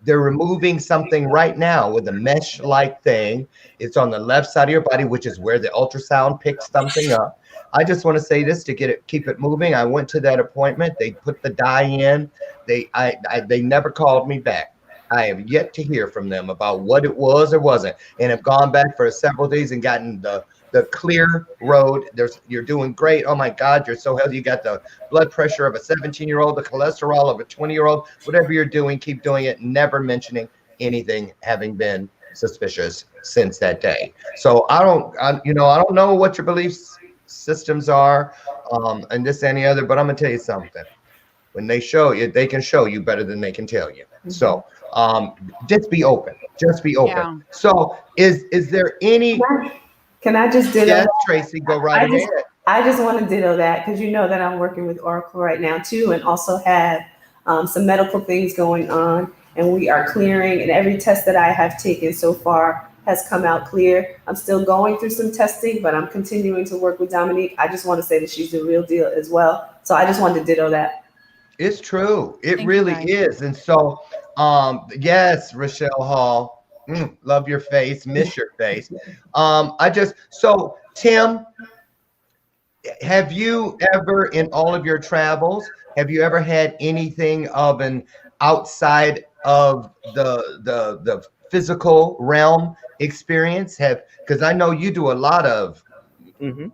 they're removing something right now with a mesh-like thing. It's on the left side of your body, which is where the ultrasound picks something up. I just want to say this to keep it moving. I went to that appointment. They put the dye in. They never called me back. I have yet to hear from them about what it was or wasn't, and have gone back for several days and gotten the clear road. You're doing great. Oh my God, you're so healthy. You got the blood pressure of a 17-year-old, the cholesterol of a 20-year-old. Whatever you're doing, keep doing it. Never mentioning anything having been suspicious since that day. So I don't know what your belief systems are, and this and the other, but I'm gonna tell you something. When they show you, they can show you better than they can tell you. So just be open. Just be open. Yeah. So is there any? Can I just ditto? Yes, Tracy, go right ahead. I just want to ditto that because you know that I'm working with Oracle right now too, and also have some medical things going on, and we are clearing. And every test that I have taken so far has come out clear. I'm still going through some testing, but I'm continuing to work with Dominique. I just want to say that she's the real deal as well. So I just wanted to ditto that. It's true. It Thank really you, guys. is. And so, yes, Rochelle Hall, love your face, miss your face. So Tim, have you ever, in all of your travels, have you ever had anything of an outside of the physical realm experience? Because I know you do a lot of. Mm-hmm.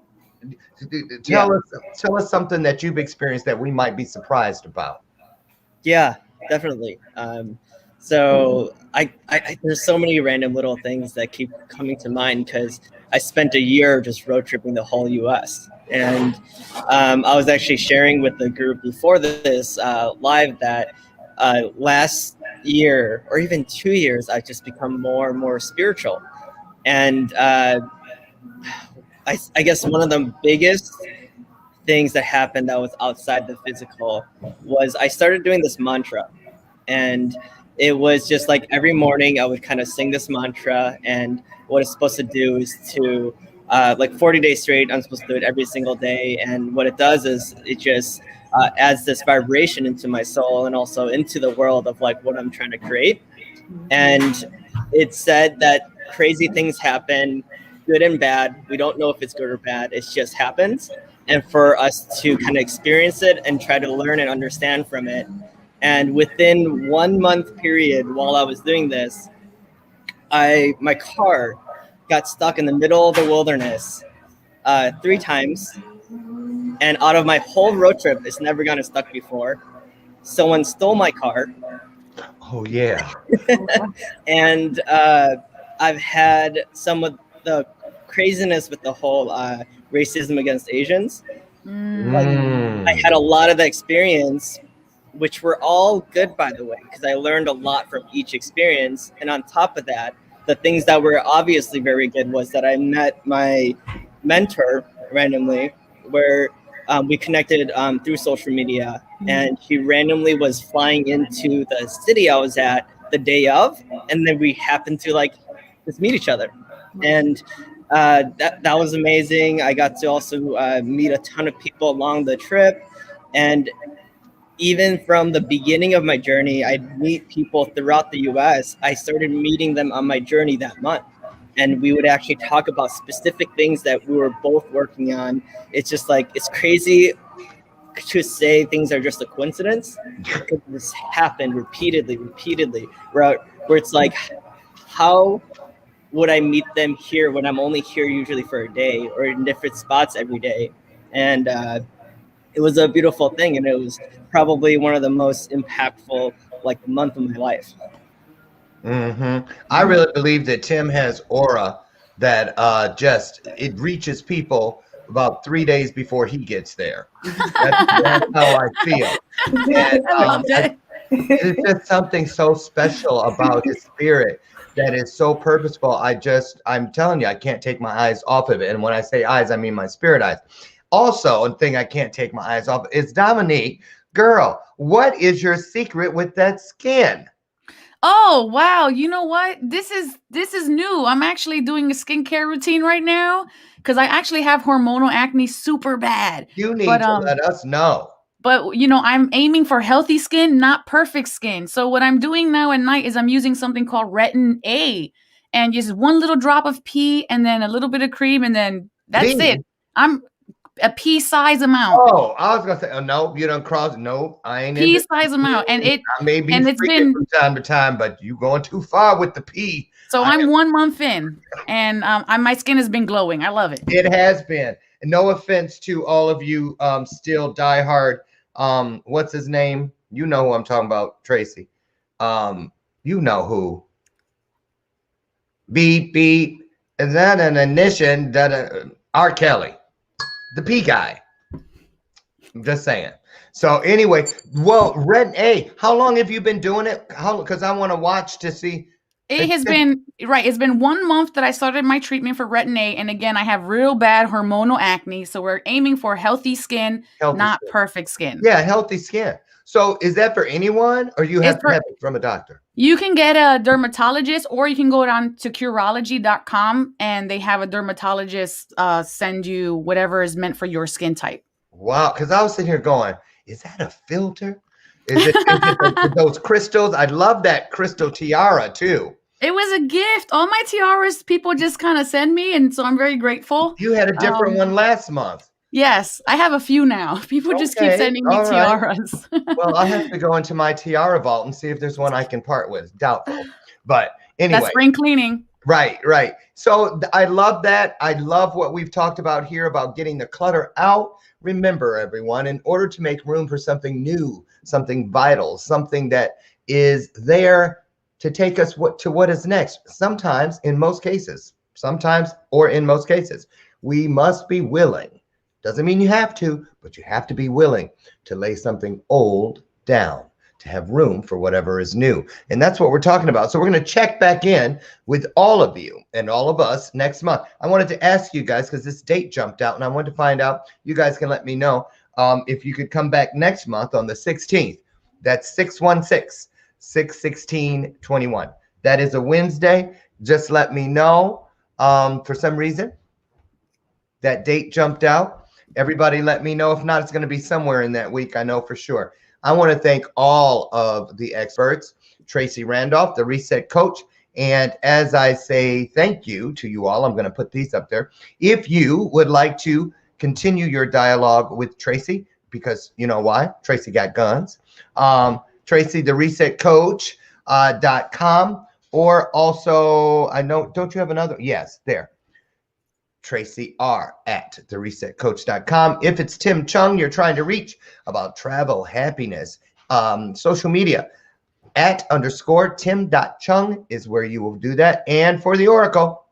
Tell us something that you've experienced that we might be surprised about. Yeah, definitely. So I there's so many random little things that keep coming to mind because I spent a year just road tripping the whole U.S. And I was actually sharing with the group before this live that last year or even 2 years I've just become more and more spiritual. And I guess one of the biggest things that happened that was outside the physical was I started doing this mantra. And it was just like every morning I would kind of sing this mantra. And what it's supposed to do is to, like 40 days straight, I'm supposed to do it every single day. And what it does is it just adds this vibration into my soul and also into the world of like what I'm trying to create. And it said that crazy things happen, good and bad. We don't know if it's good or bad. It just happens. And for us to kind of experience it and try to learn and understand from it. And within 1 month period while I was doing this, my car got stuck in the middle of the wilderness 3 times. And out of my whole road trip, it's never gotten stuck before. Someone stole my car. Oh, yeah. And I've had some of the craziness with the whole racism against Asians. Like, I had a lot of the experience, which were all good, by the way, because I learned a lot from each experience. And on top of that, the things that were obviously very good was that I met my mentor randomly, where we connected through social media, and he randomly was flying into the city I was at the day of, and then we happened to like just meet each other. And that was amazing. I got to also meet a ton of people along the trip, and even from the beginning of my journey, I'd meet people throughout the US. I started meeting them on my journey that month. And we would actually talk about specific things that we were both working on. It's just like, it's crazy to say things are just a coincidence, because this happened repeatedly, where it's like, how would I meet them here when I'm only here usually for a day or in different spots every day? And it was a beautiful thing, and it was probably one of the most impactful like month of my life. I really believe that Tim has aura that just it reaches people about 3 days before he gets there. That's how I feel. And I love that. it's just something so special about his spirit that is so purposeful. I'm telling you, I can't take my eyes off of it. And when I say eyes, I mean my spirit eyes. Also, a thing I can't take my eyes off is Dominique. Girl, what is your secret with that skin? Oh, wow. You know what? This is new. I'm actually doing a skincare routine right now because I actually have hormonal acne super bad. You need But to let us know. But I'm aiming for healthy skin, not perfect skin. So what I'm doing now at night is I'm using something called Retin A, and just one little drop of pea and then a little bit of cream, and then that's Pea? it. I'm a pea size amount. Oh, I was gonna say, oh no, you don't cross. No, I ain't Pea into size amount, and I may be it's freaking been from time to time, but you going too far with the pea. so I'm 1 month in, and my skin has been glowing. I love it. It has been. No offense to all of you, still diehard. What's his name? You know who I'm talking about, Tracy. You know who. Beep beep. Is that an ignition? That R. Kelly, the P guy. I'm just saying. So anyway, well, Red A, how long have you been doing it? Because I want to watch to see. It's been 1 month that I started my treatment for Retin A, and again, I have real bad hormonal acne, so we're aiming for healthy skin, not perfect skin. Yeah, healthy skin. So is that for anyone, or you have to have it from a doctor? You can get a dermatologist, or you can go down to Curology.com, and they have a dermatologist send you whatever is meant for your skin type. Wow, because I was sitting here going, is that a filter? Is it those crystals? I love that crystal tiara too. It was a gift. All my tiaras, people just kind of send me, and so I'm very grateful. You had a different one last month. Yes, I have a few now. People just keep sending me tiaras. Well, I'll have to go into my tiara vault and see if there's one I can part with. Doubtful. But anyway. That's spring cleaning. Right. So I love that. I love what we've talked about here about getting the clutter out. Remember, everyone, in order to make room for something new, something vital, something that is there to take us to what is next. Sometimes, in most cases, we must be willing. Doesn't mean you have to, but you have to be willing to lay something old down, to have room for whatever is new. And that's what we're talking about. So we're going to check back in with all of you and all of us next month. I wanted to ask you guys, because this date jumped out, and I wanted to find out, you guys can let me know if you could come back next month on the 16th. That's 616-616-21. That is a Wednesday. Just let me know. For some reason, that date jumped out. Everybody let me know. If not, it's going to be somewhere in that week. I know for sure. I want to thank all of the experts, Tracy Randolph, the Reset Coach. And as I say thank you to you all, I'm going to put these up there. If you would like to continue your dialogue with Tracy, because you know why? Tracy got guns. Tracy, the Reset Coach.com, or also, I know, don't you have another? Yes, there. Tracy R at theresetcoach.com. If it's Tim Chung you're trying to reach about travel, happiness, social media, @_Tim.Chung is where you will do that. And for the Oracle,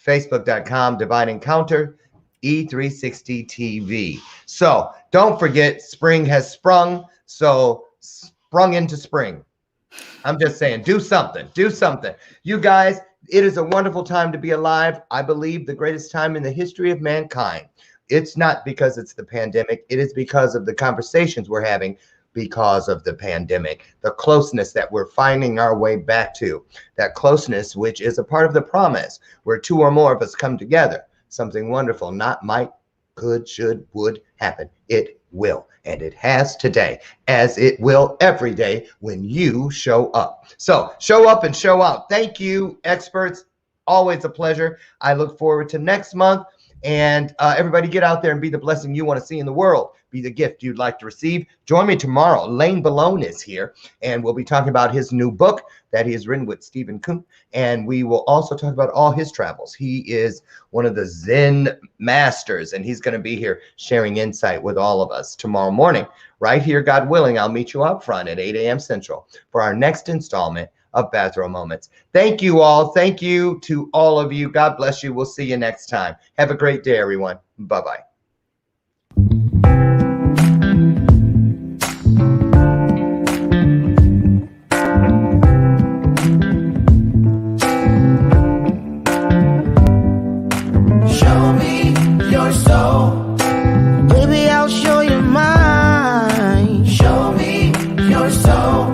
Facebook.com, Divine Encounter, E360 TV. So don't forget, spring has sprung. So sprung into spring. I'm just saying, do something. You guys, it is a wonderful time to be alive. I believe the greatest time in the history of mankind. It's not because it's the pandemic. It is because of the conversations we're having because of the pandemic. The closeness that we're finding our way back to. That closeness, which is a part of the promise, where two or more of us come together. Something wonderful, not might, could, should, would happen. It will. And it has today, as it will every day when you show up. So show up and show out. Thank you, experts. Always a pleasure. I look forward to next month. And everybody get out there and be the blessing you want to see in the world. Be the gift you'd like to receive. Join me tomorrow. Lane Balone is here, and we'll be talking about his new book that he has written with Stephen Kuhn. And we will also talk about all his travels. He is one of the Zen masters, and he's going to be here sharing insight with all of us tomorrow morning. Right here, God willing, I'll meet you out front at 8 a.m. Central for our next installment of Bathrobe Moments. Thank you all. Thank you to all of you. God bless you. We'll see you next time. Have a great day, everyone. Bye-bye. Show me your soul. Baby, I'll show you mine. Show me your soul.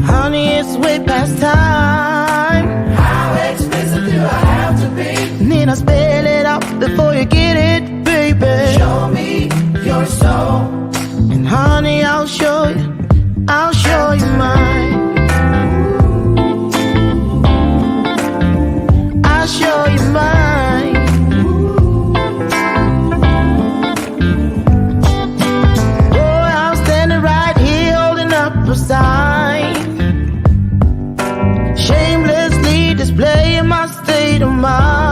Honey, it's way past time. How expensive do I have to be? Need I spell it out before you get it, baby? Show me your soul. And honey, I'll show you mine. I'll show you mine. Boy, I'm standing right here holding up a sign, shamelessly displaying my state of mind.